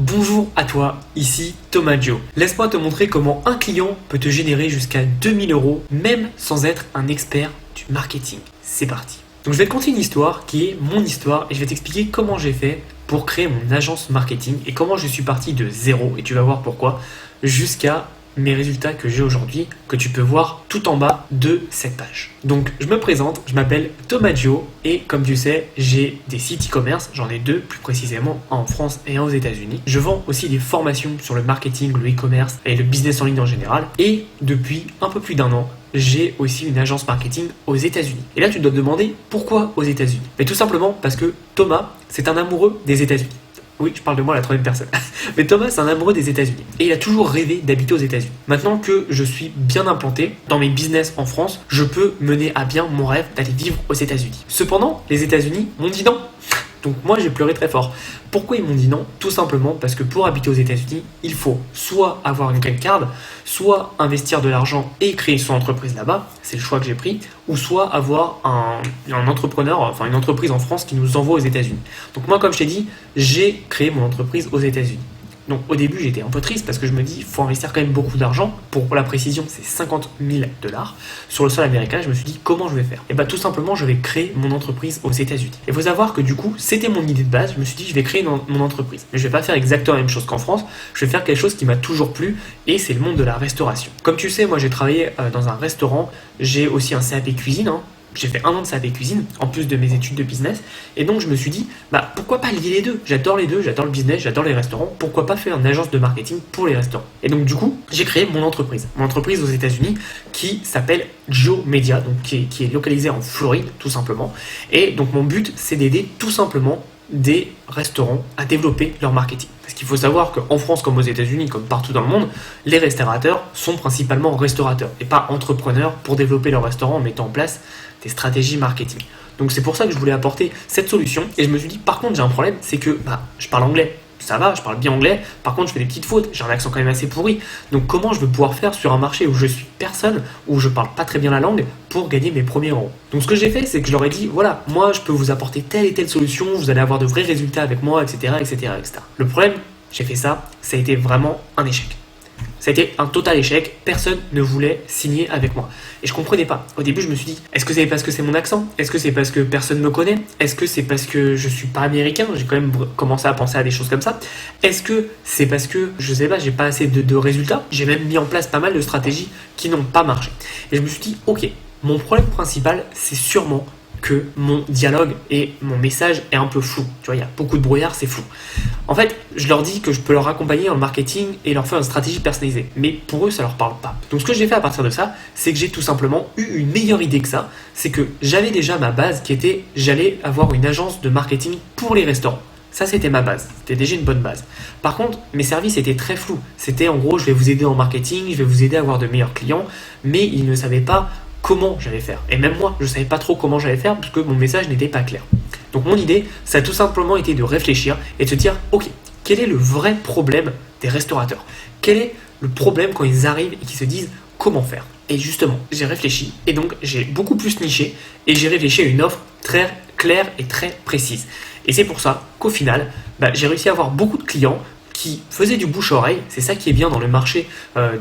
Bonjour à toi, ici Thomas Gio. Laisse-moi te montrer comment un client peut te générer jusqu'à 2000 euros même sans être un expert du marketing. C'est parti. Donc je vais te conter une histoire qui est mon histoire et je vais t'expliquer comment j'ai fait pour créer mon agence marketing et comment je suis parti de zéro, et tu vas voir pourquoi, jusqu'à mes résultats que j'ai aujourd'hui, que tu peux voir tout en bas de cette page. Donc je me présente, je m'appelle Thomas Gio et comme tu sais, j'ai des sites e-commerce, j'en ai deux plus précisément, un en France et un aux États-Unis. Je vends aussi des formations sur le marketing, le e-commerce et le business en ligne en général. Et depuis un peu plus d'un an, j'ai aussi une agence marketing aux États-Unis. Et là, tu dois te demander pourquoi aux États-Unis. Mais tout simplement parce que Thomas, c'est un amoureux des États-Unis. Oui, je parle de moi à la troisième personne. Mais Thomas, c'est un amoureux des États-Unis. Et il a toujours rêvé d'habiter aux États-Unis. Maintenant que je suis bien implanté dans mes business en France, je peux mener à bien mon rêve d'aller vivre aux États-Unis. Cependant, les États-Unis m'ont dit non. Donc moi, j'ai pleuré très fort. Pourquoi ils m'ont dit non? Tout simplement parce que pour habiter aux États-Unis, il faut soit avoir une green card, soit investir de l'argent et créer son entreprise là-bas, c'est le choix que j'ai pris, ou soit avoir un entrepreneur, enfin une entreprise en France qui nous envoie aux États-Unis. Donc moi, comme je t'ai dit, j'ai créé mon entreprise aux États-Unis. Donc au début, j'étais un peu triste parce que je me dis, il faut investir quand même beaucoup d'argent. Pour la précision, c'est 50 000 $. Sur le sol américain, je me suis dit, comment je vais faire? Et bien tout simplement, je vais créer mon entreprise aux États-Unis. Et il faut savoir que du coup, c'était mon idée de base. Je me suis dit, je vais créer mon entreprise. Mais je vais pas faire exactement la même chose qu'en France. Je vais faire quelque chose qui m'a toujours plu et c'est le monde de la restauration. Comme tu sais, moi j'ai travaillé dans un restaurant. J'ai aussi un CAP cuisine. J'ai fait 1 an de CAP cuisine, en plus de mes études de business. Et donc, je me suis dit, pourquoi pas lier les deux? J'adore les deux, j'adore le business, j'adore les restaurants. Pourquoi pas faire une agence de marketing pour les restaurants? Et donc, du coup, j'ai créé mon entreprise. Mon entreprise aux États-Unis qui s'appelle Gio Media, donc qui est localisée en Floride, tout simplement. Et donc, mon but, c'est d'aider tout simplement des restaurants à développer leur marketing. Parce qu'il faut savoir qu'en France comme aux États-Unis, comme partout dans le monde, les restaurateurs sont principalement restaurateurs et pas entrepreneurs pour développer leur restaurant en mettant en place des stratégies marketing. Donc c'est pour ça que je voulais apporter cette solution. Et je me suis dit, par contre, j'ai un problème, c'est que je parle anglais. Ça va, je parle bien anglais. Par contre, je fais des petites fautes. J'ai un accent quand même assez pourri. Donc comment je vais pouvoir faire sur un marché où je suis personne, où je parle pas très bien la langue, pour gagner mes premiers euros? Donc ce que j'ai fait, c'est que je leur ai dit, voilà, moi je peux vous apporter telle et telle solution, vous allez avoir de vrais résultats avec moi, etc., etc., etc. Le problème, j'ai fait ça a été vraiment un échec. Ça a été un total échec, personne ne voulait signer avec moi. Et je comprenais pas. Au début, je me suis dit, est-ce que c'est parce que c'est mon accent? Est-ce que c'est parce que personne me connaît? Est-ce que c'est parce que je suis pas américain? J'ai quand même commencé à penser à des choses comme ça. Est-ce que c'est parce que, je sais pas, j'ai pas assez de résultats? J'ai même mis en place pas mal de stratégies qui n'ont pas marché. Et je me suis dit, ok, mon problème principal, c'est sûrement que mon dialogue et mon message est un peu flou. Tu vois, il y a beaucoup de brouillard, c'est flou. En fait, je leur dis que je peux leur accompagner dans le marketing et leur faire une stratégie personnalisée. Mais pour eux, ça leur parle pas. Donc ce que j'ai fait à partir de ça, c'est que j'ai tout simplement eu une meilleure idée que ça. C'est que j'avais déjà ma base qui était, j'allais avoir une agence de marketing pour les restaurants. Ça, c'était ma base. C'était déjà une bonne base. Par contre, mes services étaient très flous. C'était en gros, je vais vous aider en marketing, je vais vous aider à avoir de meilleurs clients, mais ils ne savaient pas comment j'allais faire. Et même moi, je ne savais pas trop comment j'allais faire parce que mon message n'était pas clair. Donc mon idée, ça a tout simplement été de réfléchir et de se dire, ok, quel est le vrai problème des restaurateurs? Quel est le problème quand ils arrivent et qu'ils se disent comment faire? Et justement, j'ai réfléchi et donc j'ai beaucoup plus niché et j'ai réfléchi à une offre très claire et très précise. Et c'est pour ça qu'au final, j'ai réussi à avoir beaucoup de clients qui faisaient du bouche-oreille. C'est ça qui est bien dans le marché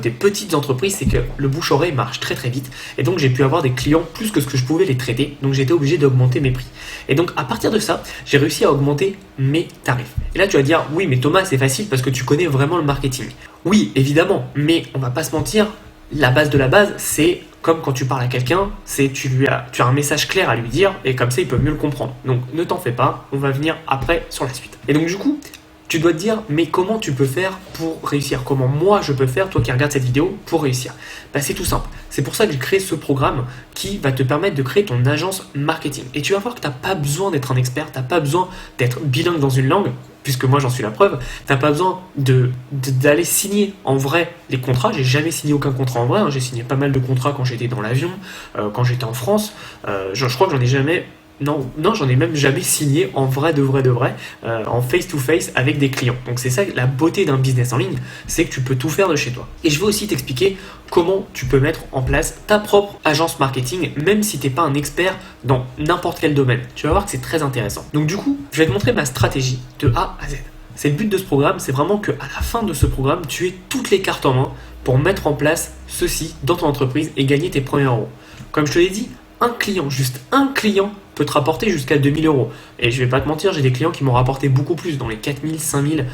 des petites entreprises, c'est que le bouche-oreille marche très très vite. Et donc j'ai pu avoir des clients plus que ce que je pouvais les traiter. Donc j'étais obligé d'augmenter mes prix. Et donc à partir de ça, j'ai réussi à augmenter mes tarifs. Et là tu vas dire, oui mais Thomas c'est facile parce que tu connais vraiment le marketing. Oui évidemment, mais on va pas se mentir, la base de la base c'est comme quand tu parles à quelqu'un, c'est tu as un message clair à lui dire et comme ça il peut mieux le comprendre. Donc ne t'en fais pas, on va venir après sur la suite. Et donc du coup, tu dois te dire, mais comment tu peux faire pour réussir? Comment moi je peux faire, toi qui regardes cette vidéo, pour réussir? C'est tout simple. C'est pour ça que j'ai créé ce programme qui va te permettre de créer ton agence marketing. Et tu vas voir que tu n'as pas besoin d'être un expert, tu n'as pas besoin d'être bilingue dans une langue, puisque moi j'en suis la preuve. Tu n'as pas besoin d'aller signer en vrai les contrats. J'ai jamais signé aucun contrat en vrai. J'ai signé pas mal de contrats quand j'étais dans l'avion, quand j'étais en France. Je crois que j'en ai jamais... Non, j'en ai même jamais signé en vrai de vrai, en face-to-face avec des clients. Donc c'est ça la beauté d'un business en ligne, c'est que tu peux tout faire de chez toi. Et je vais aussi t'expliquer comment tu peux mettre en place ta propre agence marketing, même si tu n'es pas un expert dans n'importe quel domaine. Tu vas voir que c'est très intéressant. Donc du coup, je vais te montrer ma stratégie de A à Z. C'est le but de ce programme, c'est vraiment qu'à la fin de ce programme, tu aies toutes les cartes en main pour mettre en place ceci dans ton entreprise et gagner tes premiers euros. Comme je te l'ai dit, un client, juste un client, peut te rapporter jusqu'à 2000 euros. Et je vais pas te mentir, j'ai des clients qui m'ont rapporté beaucoup plus, dans les 4000, 5000,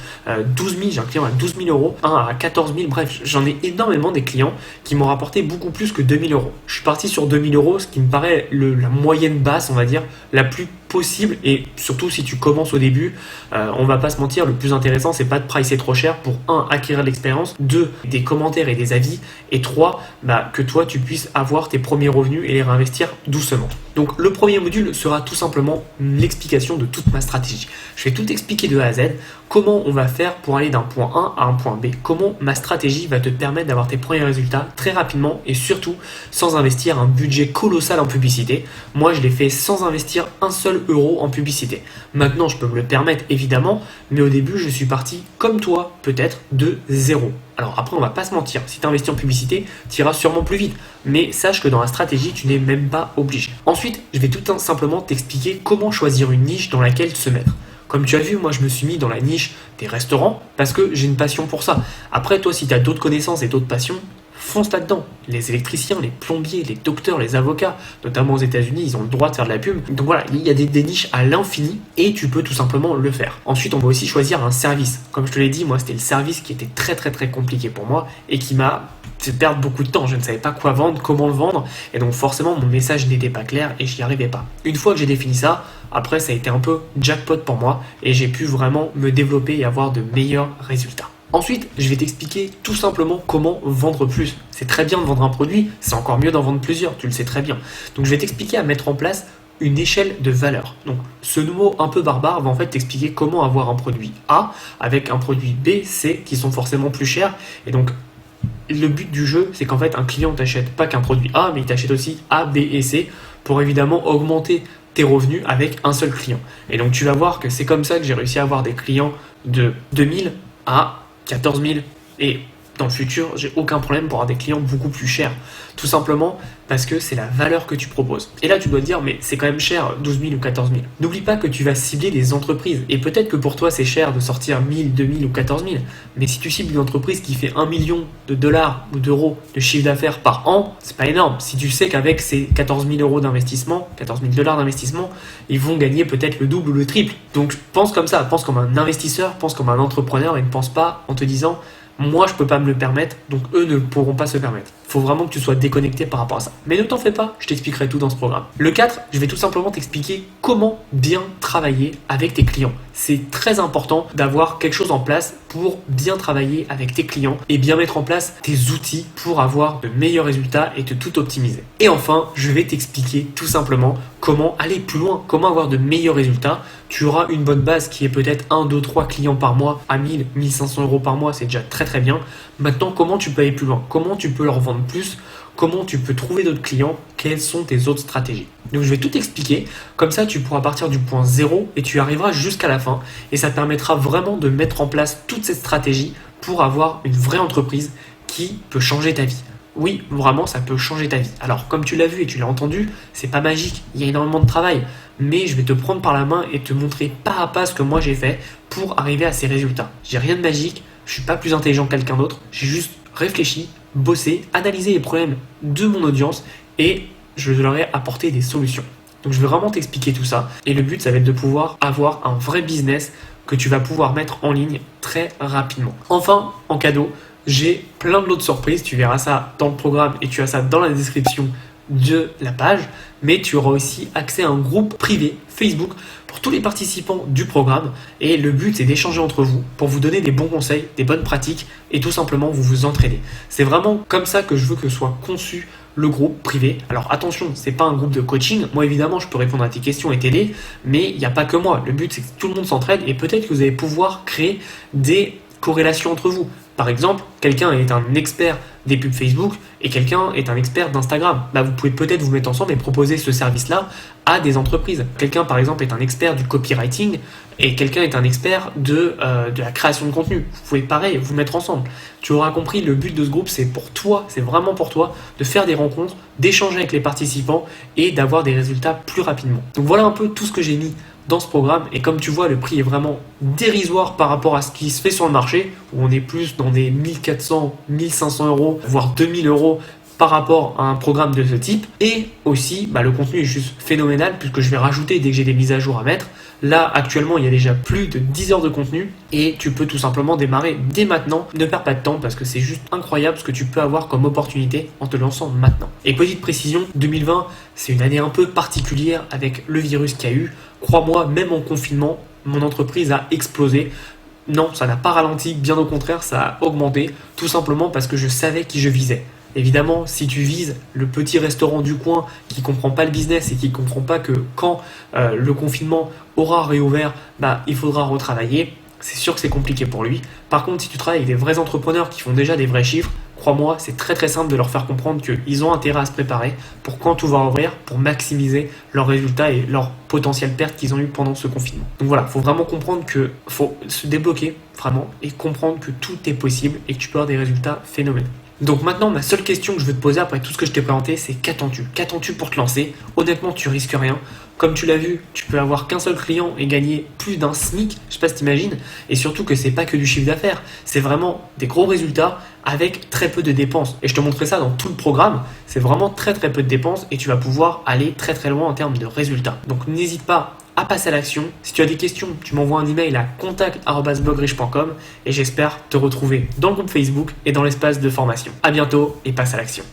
12 000. J'ai un client à 12 000 euros, un à 14 000. Bref, j'en ai énormément des clients qui m'ont rapporté beaucoup plus que 2000 euros. Je suis parti sur 2000 euros, ce qui me paraît la moyenne basse, on va dire, la plus possible. Et surtout, si tu commences au début, on va pas se mentir, le plus intéressant, c'est pas de pricer trop cher pour 1, acquérir de l'expérience, 2, des commentaires et des avis, et 3, que toi, tu puisses avoir tes premiers revenus et les réinvestir doucement. Donc, le premier module sera tout simplement l'explication de toute ma stratégie. Je vais tout expliquer de A à Z, comment on va faire pour aller d'un point A à un point B, comment ma stratégie va te permettre d'avoir tes premiers résultats très rapidement et surtout sans investir un budget colossal en publicité. Moi, je l'ai fait sans investir un seul euro en publicité. Maintenant, je peux me le permettre évidemment, mais au début, je suis parti comme toi, peut-être de zéro. Alors après, on va pas se mentir, si tu investis en publicité, tu iras sûrement plus vite. Mais sache que dans la stratégie, tu n'es même pas obligé. Ensuite, je vais tout simplement t'expliquer comment choisir une niche dans laquelle se mettre. Comme tu as vu, moi je me suis mis dans la niche des restaurants parce que j'ai une passion pour ça. Après, toi, si tu as d'autres connaissances et d'autres passions, fonce là-dedans. Les électriciens, les plombiers, les docteurs, les avocats, notamment aux États-Unis, ils ont le droit de faire de la pub. Donc voilà, il y a des niches à l'infini et tu peux tout simplement le faire. Ensuite, on va aussi choisir un service. Comme je te l'ai dit, moi, c'était le service qui était très très très compliqué pour moi et qui m'a fait perdre beaucoup de temps. Je ne savais pas quoi vendre, comment le vendre et donc forcément, mon message n'était pas clair et j'y arrivais pas. Une fois que j'ai défini ça, après, ça a été un peu jackpot pour moi et j'ai pu vraiment me développer et avoir de meilleurs résultats. Ensuite, je vais t'expliquer tout simplement comment vendre plus. C'est très bien de vendre un produit, c'est encore mieux d'en vendre plusieurs, tu le sais très bien. Donc je vais t'expliquer à mettre en place une échelle de valeur. Donc ce mot un peu barbare va en fait t'expliquer comment avoir un produit A avec un produit B, C qui sont forcément plus chers. Et donc le but du jeu, c'est qu'en fait un client t'achète pas qu'un produit A, mais il t'achète aussi A, B et C pour évidemment augmenter tes revenus avec un seul client. Et donc tu vas voir que c'est comme ça que j'ai réussi à avoir des clients de 2000 à 14 000 et dans le futur, j'ai aucun problème pour avoir des clients beaucoup plus chers. Tout simplement parce que c'est la valeur que tu proposes. Et là, tu dois te dire, mais c'est quand même cher, 12 000 ou 14 000. N'oublie pas que tu vas cibler des entreprises. Et peut-être que pour toi, c'est cher de sortir 1000, 2000 ou 14 000. Mais si tu cibles une entreprise qui fait 1 million de dollars ou d'euros de chiffre d'affaires par an, c'est pas énorme. Si tu sais qu'avec ces 14 000 euros d'investissement, 14 000 dollars d'investissement, ils vont gagner peut-être le double ou le triple. Donc pense comme ça, pense comme un investisseur, pense comme un entrepreneur et ne pense pas en te disant moi je peux pas me le permettre, donc eux ne pourront pas se permettre. Il faut vraiment que tu sois déconnecté par rapport à ça. Mais ne t'en fais pas, je t'expliquerai tout dans ce programme. Le 4, je vais tout simplement t'expliquer comment bien travailler avec tes clients. C'est très important d'avoir quelque chose en place pour bien travailler avec tes clients et bien mettre en place tes outils pour avoir de meilleurs résultats et de tout optimiser. Et enfin, je vais t'expliquer tout simplement comment aller plus loin, comment avoir de meilleurs résultats. Tu auras une bonne base qui est peut-être 1, 2, 3 clients par mois à 1000, 1500 euros par mois, c'est déjà très très bien. Maintenant, comment tu peux aller plus loin? Comment tu peux leur vendre plus? Comment tu peux trouver d'autres clients? Quelles sont tes autres stratégies? Donc je vais tout expliquer, comme ça tu pourras partir du point 0 et tu arriveras jusqu'à la fin et ça te permettra vraiment de mettre en place toute cette stratégie pour avoir une vraie entreprise qui peut changer ta vie. Oui, vraiment, ça peut changer ta vie. Alors, comme tu l'as vu et tu l'as entendu, c'est pas magique, il y a énormément de travail. Mais je vais te prendre par la main et te montrer pas à pas ce que moi j'ai fait pour arriver à ces résultats. J'ai rien de magique, je suis pas plus intelligent que quelqu'un d'autre, j'ai juste réfléchi, bossé, analysé les problèmes de mon audience et je leur ai apporté des solutions. Donc je vais vraiment t'expliquer tout ça et le but ça va être de pouvoir avoir un vrai business que tu vas pouvoir mettre en ligne très rapidement. Enfin, en cadeau, j'ai plein d'autres surprises, tu verras ça dans le programme et tu as ça dans la description de la page, mais tu auras aussi accès à un groupe privé Facebook pour tous les participants du programme et le but c'est d'échanger entre vous pour vous donner des bons conseils, des bonnes pratiques et tout simplement vous entraider. C'est vraiment comme ça que je veux que soit conçu le groupe privé. Alors attention, c'est pas un groupe de coaching. Moi évidemment, je peux répondre à tes questions et t'aider, mais il n'y a pas que moi. Le but c'est que tout le monde s'entraide et peut-être que vous allez pouvoir créer des corrélations entre vous. Par exemple, quelqu'un est un expert des pubs Facebook et quelqu'un est un expert d'Instagram. Là, vous pouvez peut-être vous mettre ensemble et proposer ce service-là à des entreprises. Quelqu'un, par exemple, est un expert du copywriting et quelqu'un est un expert de la création de contenu. Vous pouvez, pareil, vous mettre ensemble. Tu auras compris, le but de ce groupe, c'est pour toi, c'est vraiment pour toi, de faire des rencontres, d'échanger avec les participants et d'avoir des résultats plus rapidement. Donc voilà un peu tout ce que j'ai mis dans ce programme. Et comme tu vois, le prix est vraiment dérisoire par rapport à ce qui se fait sur le marché, où on est plus dans des 1400, 1500 euros, voire 2000 euros par rapport à un programme de ce type. Et aussi, le contenu est juste phénoménal puisque je vais rajouter dès que j'ai des mises à jour à mettre. Là, actuellement, il y a déjà plus de 10 heures de contenu et tu peux tout simplement démarrer dès maintenant. Ne perds pas de temps parce que c'est juste incroyable ce que tu peux avoir comme opportunité en te lançant maintenant. Et petite précision, 2020, c'est une année un peu particulière avec le virus qu'il y a eu. Crois-moi, même en confinement, mon entreprise a explosé. Non, ça n'a pas ralenti, bien au contraire, ça a augmenté, tout simplement parce que je savais qui je visais. Évidemment, si tu vises le petit restaurant du coin qui ne comprend pas le business et qui ne comprend pas que quand le confinement aura réouvert, il faudra retravailler, c'est sûr que c'est compliqué pour lui. Par contre, si tu travailles avec des vrais entrepreneurs qui font déjà des vrais chiffres, crois-moi, c'est très très simple de leur faire comprendre qu'ils ont intérêt à se préparer pour quand tout va ouvrir, pour maximiser leurs résultats et leurs potentielles pertes qu'ils ont eues pendant ce confinement. Donc voilà, il faut vraiment comprendre qu'il faut se débloquer vraiment et comprendre que tout est possible et que tu peux avoir des résultats phénoménaux. Donc maintenant, ma seule question que je veux te poser après tout ce que je t'ai présenté, c'est qu'attends-tu ? Qu'attends-tu pour te lancer ? Honnêtement, tu risques rien. Comme tu l'as vu, tu peux avoir qu'un seul client et gagner plus d'un SMIC, je sais pas si t'imagines, et surtout que c'est pas que du chiffre d'affaires, c'est vraiment des gros résultats avec très peu de dépenses. Et je te montrerai ça dans tout le programme, c'est vraiment très très peu de dépenses et tu vas pouvoir aller très très loin en termes de résultats. Donc n'hésite pas à passer à l'action. Si tu as des questions, tu m'envoies un email à contact@blogriche.com et j'espère te retrouver dans le groupe Facebook et dans l'espace de formation. À bientôt et passe à l'action.